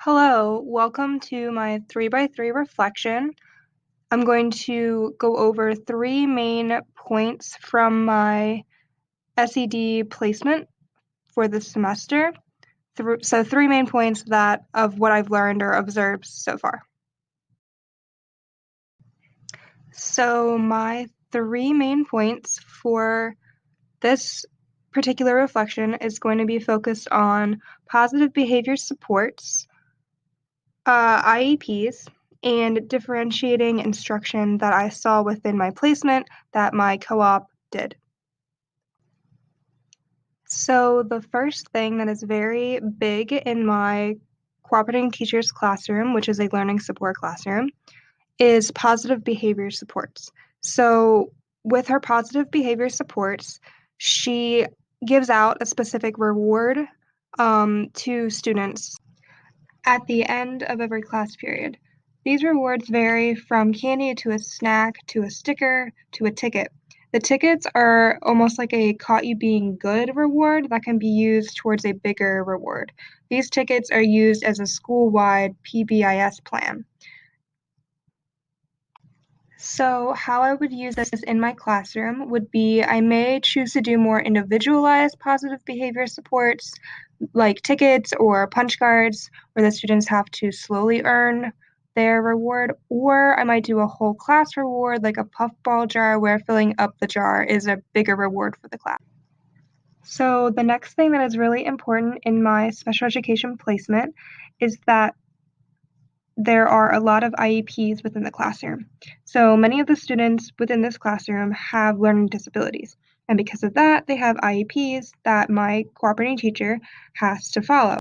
Hello, welcome to my 3x3 reflection. I'm going to go over three main points from my SED placement for this semester. So three main points of what I've learned or observed so far. So my three main points for this particular reflection is going to be focused on positive behavior supports, IEPs, and differentiating instruction that I saw within my placement that my co-op did. So the first thing that is very big in my cooperating teacher's classroom, which is a learning support classroom, is positive behavior supports. So with her positive behavior supports, she gives out a specific reward to students at the end of every class period. These rewards vary from candy to a snack to a sticker to a ticket. The tickets are almost like a caught you being good reward that can be used towards a bigger reward. These tickets are used as a school-wide PBIS plan. So how I would use this in my classroom would be I may choose to do more individualized positive behavior supports like tickets or punch cards where the students have to slowly earn their reward, or I might do a whole class reward like a puffball jar where filling up the jar is a bigger reward for the class. So the next thing that is really important in my special education placement is that there are a lot of IEPs within the classroom. So many of the students within this classroom have learning disabilities. And because of that, they have IEPs that my cooperating teacher has to follow.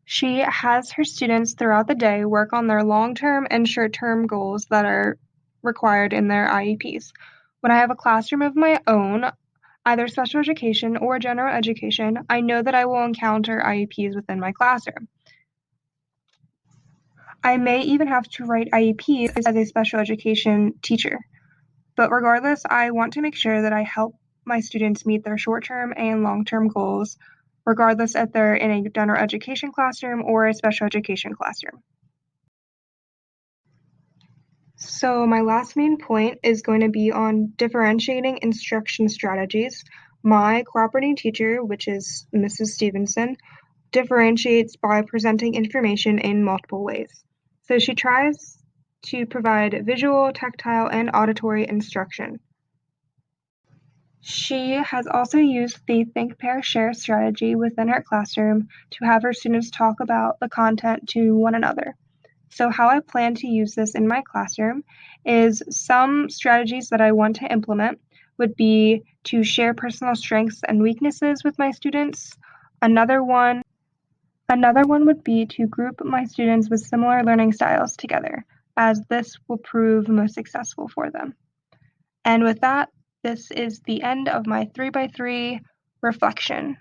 She has her students throughout the day work on their long-term and short-term goals that are required in their IEPs. When I have a classroom of my own, either special education or general education, I know that I will encounter IEPs within my classroom. I may even have to write IEPs as a special education teacher. But regardless, I want to make sure that I help my students meet their short-term and long-term goals, regardless if they're in a general education classroom or a special education classroom. So my last main point is going to be on differentiating instruction strategies. My cooperating teacher, which is Mrs. Stevenson, differentiates by presenting information in multiple ways. So she tries to provide visual, tactile, and auditory instruction. She has also used the Think, Pair, Share strategy within her classroom to have her students talk about the content to one another. So how I plan to use this in my classroom is some strategies that I want to implement would be to share personal strengths and weaknesses with my students. Another one would be to group my students with similar learning styles together, as this will prove most successful for them. And with that, this is the end of my 3x3 reflection.